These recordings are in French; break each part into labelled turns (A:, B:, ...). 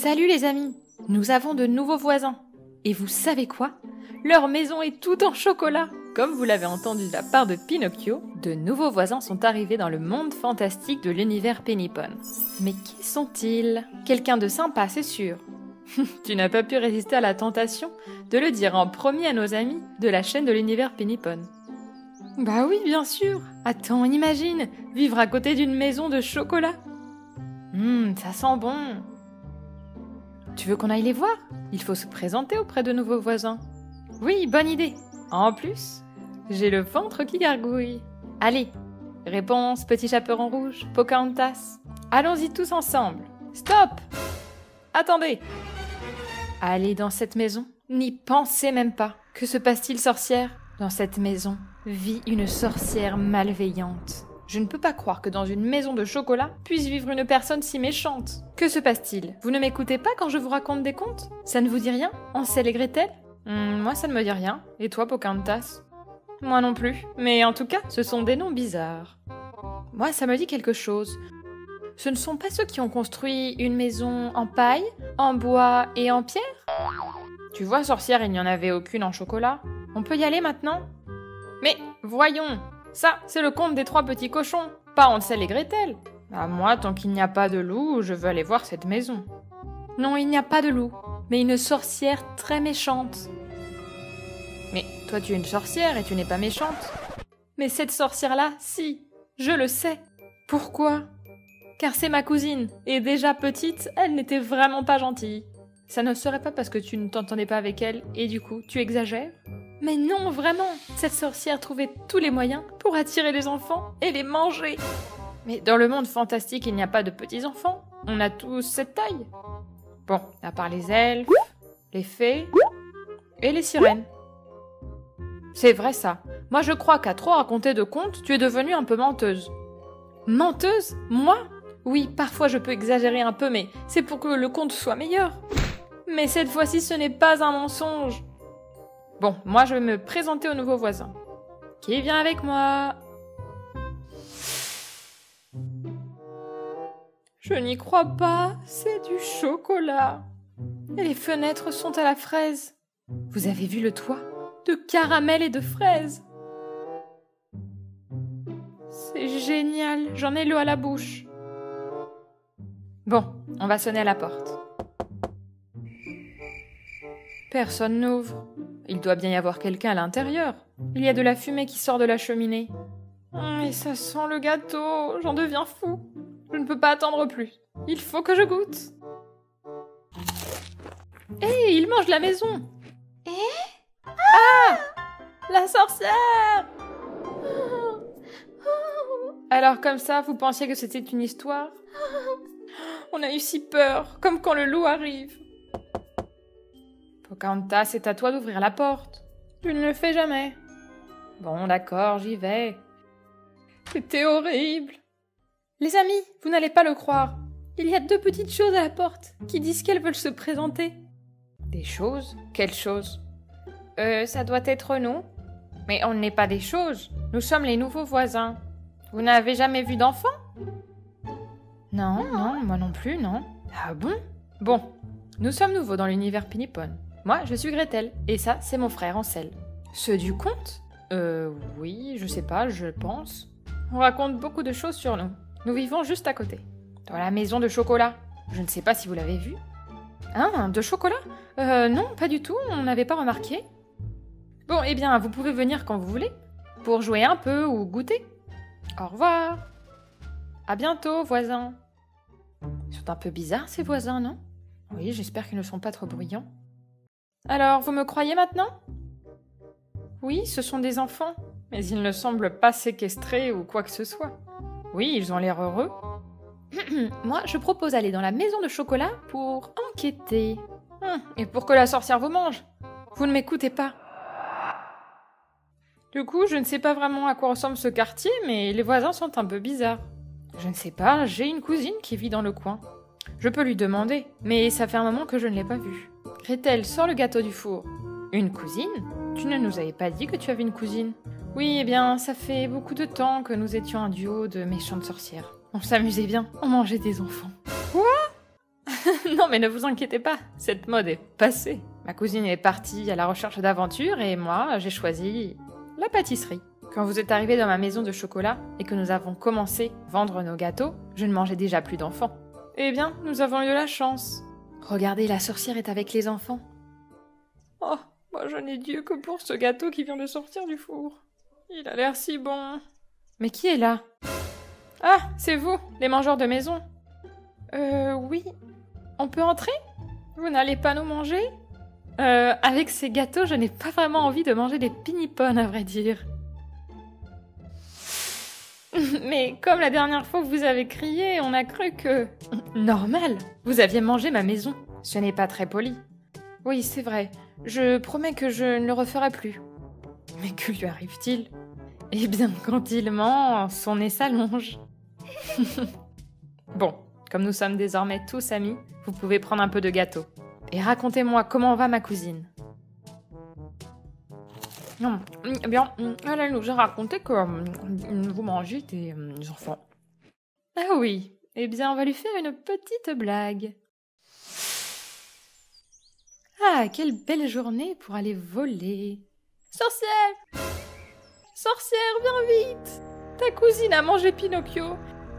A: Salut les amis, nous avons de nouveaux voisins. Et vous savez quoi? Leur maison est toute en chocolat. Comme vous l'avez entendu de la part de Pinocchio, de nouveaux voisins sont arrivés dans le monde fantastique de l'univers Pennypon. Mais qui sont-ils? Quelqu'un de sympa, c'est sûr. Tu n'as pas pu résister à la tentation de le dire en premier à nos amis de la chaîne de l'univers Pennypon. Bah oui, bien sûr. Attends, imagine, vivre à côté d'une maison de chocolat. Ça sent bon. Tu veux qu'on aille les voir? Il faut se présenter auprès de nouveaux voisins. Oui, bonne idée. En plus, j'ai le ventre qui gargouille. Allez, réponse, petit chaperon rouge, Pocahontas. Allons-y tous ensemble. Stop! Attendez. Allez dans cette maison, n'y pensez même pas. Que se passe-t-il, sorcière? Dans cette maison vit une sorcière malveillante. Je ne peux pas croire que dans une maison de chocolat puisse vivre une personne si méchante. Que se passe-t-il? Vous ne m'écoutez pas quand je vous raconte des contes? Ça ne vous dit rien? Hansel et Gretel? Moi ça ne me dit rien. Et toi, Pocahontas? Moi non plus. Mais en tout cas, ce sont des noms bizarres. Moi ça me dit quelque chose. Ce ne sont pas ceux qui ont construit une maison en paille, en bois et en pierre? Tu vois, sorcière, il n'y en avait aucune en chocolat. On peut y aller maintenant? Mais voyons! Ça, c'est le conte des 3 petits cochons, pas Hansel et Gretel. Ah, moi, tant qu'il n'y a pas de loup, je veux aller voir cette maison. Non, il n'y a pas de loup, mais une sorcière très méchante. Mais toi, tu es une sorcière et tu n'es pas méchante. Mais cette sorcière-là, si, je le sais. Pourquoi? Car c'est ma cousine, et déjà petite, elle n'était vraiment pas gentille. Ça ne serait pas parce que tu ne t'entendais pas avec elle, et du coup, tu exagères? Mais non, vraiment, cette sorcière trouvait tous les moyens pour attirer les enfants et les manger. Mais dans le monde fantastique, il n'y a pas de petits-enfants. On a tous cette taille. Bon, à part les elfes, les fées et les sirènes. C'est vrai ça. Moi je crois qu'à trop raconter de contes, tu es devenue un peu menteuse. Menteuse? Moi? Oui, parfois je peux exagérer un peu, mais c'est pour que le conte soit meilleur. Mais cette fois-ci, ce n'est pas un mensonge. Bon, moi je vais me présenter aux nouveaux voisins. Qui vient avec moi? Je n'y crois pas, c'est du chocolat. Et les fenêtres sont à la fraise. Vous avez vu le toit? De caramel et de fraises. C'est génial, j'en ai l'eau à la bouche. Bon, on va sonner à la porte. Personne n'ouvre. Il doit bien y avoir quelqu'un à l'intérieur. Il y a de la fumée qui sort de la cheminée. Et ça sent le gâteau, j'en deviens fou. Je ne peux pas attendre plus. Il faut que je goûte. Hé, il mange la maison. Ah! La sorcière! Alors comme ça, vous pensiez que c'était une histoire? On a eu si peur, comme quand le loup arrive. Pocahontas, c'est à toi d'ouvrir la porte. Tu ne le fais jamais. Bon, d'accord, j'y vais. C'était horrible. Les amis, vous n'allez pas le croire. Il y a 2 petites choses à la porte qui disent qu'elles veulent se présenter. Des choses? Quelles choses? Ça doit être nous. Mais on n'est pas des choses. Nous sommes les nouveaux voisins. Vous n'avez jamais vu d'enfants? Non, moi non plus, non. Ah bon? Bon, nous sommes nouveaux dans l'univers Pennypon. Moi, je suis Gretel, et ça, c'est mon frère Hansel. Ceux du conte? Oui, je sais pas, je pense. On raconte beaucoup de choses sur nous. Nous vivons juste à côté. Dans la maison de chocolat. Je ne sais pas si vous l'avez vu. Hein, de chocolat? Non, pas du tout, on n'avait pas remarqué. Bon, eh bien, vous pouvez venir quand vous voulez, pour jouer un peu ou goûter. Au revoir. À bientôt, voisins. Ils sont un peu bizarres, ces voisins, non? Oui, j'espère qu'ils ne sont pas trop bruyants. Alors, vous me croyez maintenant? Oui, ce sont des enfants, mais ils ne semblent pas séquestrés ou quoi que ce soit. Oui, ils ont l'air heureux. Moi, je propose d'aller dans la maison de chocolat pour enquêter. Et pour que la sorcière vous mange. Vous ne m'écoutez pas. Du coup, je ne sais pas vraiment à quoi ressemble ce quartier, mais les voisins sont un peu bizarres. Je ne sais pas, j'ai une cousine qui vit dans le coin. Je peux lui demander, mais ça fait un moment que je ne l'ai pas vue. Gretel, sors le gâteau du four. Une cousine? Tu ne nous avais pas dit que tu avais une cousine? Oui, eh bien, ça fait beaucoup de temps que nous étions un duo de méchantes sorcières. On s'amusait bien, on mangeait des enfants. Quoi? Non, Non mais ne vous inquiétez pas, cette mode est passée. Ma cousine est partie à la recherche d'aventures et moi, j'ai choisi la pâtisserie. Quand vous êtes arrivé dans ma maison de chocolat et que nous avons commencé à vendre nos gâteaux, je ne mangeais déjà plus d'enfants. Eh bien, nous avons eu de la chance. Regardez, la sorcière est avec les enfants. Oh, moi je n'ai Dieu que pour ce gâteau qui vient de sortir du four. Il a l'air si bon. Mais qui est là? Ah, c'est vous, les mangeurs de maison. Oui. On peut entrer? Vous n'allez pas nous manger? Avec ces gâteaux, je n'ai pas vraiment envie de manger des pinipones, à vrai dire. Mais comme la dernière fois que vous avez crié, on a cru que... Normal, vous aviez mangé ma maison. Ce n'est pas très poli. Oui, c'est vrai. Je promets que je ne le referai plus. Mais que lui arrive-t-il? Eh bien, quand il ment, son nez s'allonge. Bon, comme nous sommes désormais tous amis, vous pouvez prendre un peu de gâteau. Et racontez-moi comment va ma cousine. Eh bien, elle nous a raconté que vous mangez des enfants. Ah oui, eh bien, on va lui faire une petite blague. Ah, quelle belle journée pour aller voler. Sorcière! Sorcière, viens vite! Ta cousine a mangé Pinocchio,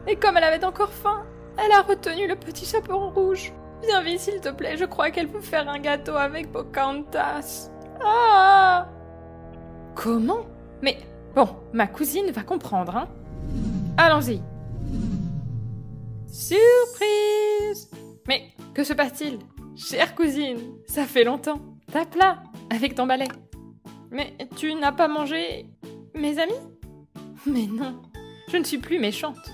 A: et comme elle avait encore faim, elle a retenu le petit chaperon rouge. Viens vite, s'il te plaît, je crois qu'elle peut faire un gâteau avec Pocahontas. Ah! Comment? Mais bon, ma cousine va comprendre, hein? Allons-y. Surprise! Mais que se passe-t-il? Chère cousine, ça fait longtemps. Tape là, avec ton balai. Mais tu n'as pas mangé mes amis? Mais non, je ne suis plus méchante.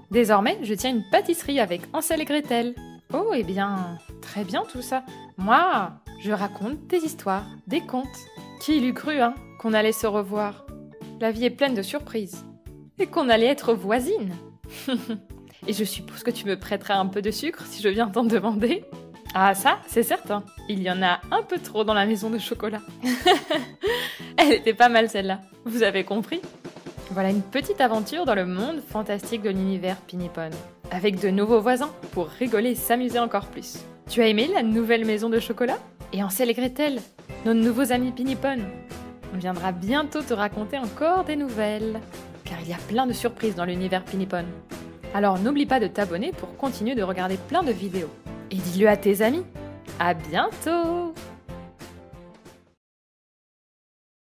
A: Désormais, je tiens une pâtisserie avec Hansel et Gretel. Oh, eh bien, très bien tout ça. Moi, je raconte des histoires, des contes. Qui l'eût cru, hein, qu'on allait se revoir? La vie est pleine de surprises. Et qu'on allait être voisines. Et je suppose que tu me prêteras un peu de sucre si je viens t'en demander. Ah ça, c'est certain. Il y en a un peu trop dans la maison de chocolat. Elle était pas mal celle-là. Vous avez compris? Voilà une petite aventure dans le monde fantastique de l'univers Pinipone. Avec de nouveaux voisins pour rigoler et s'amuser encore plus. Tu as aimé la nouvelle maison de chocolat? Et Hansel et Gretel, nos nouveaux amis Pinipone. On viendra bientôt te raconter encore des nouvelles. Car il y a plein de surprises dans l'univers Pinipone. Alors n'oublie pas de t'abonner pour continuer de regarder plein de vidéos. Et dis-le à tes amis. À bientôt!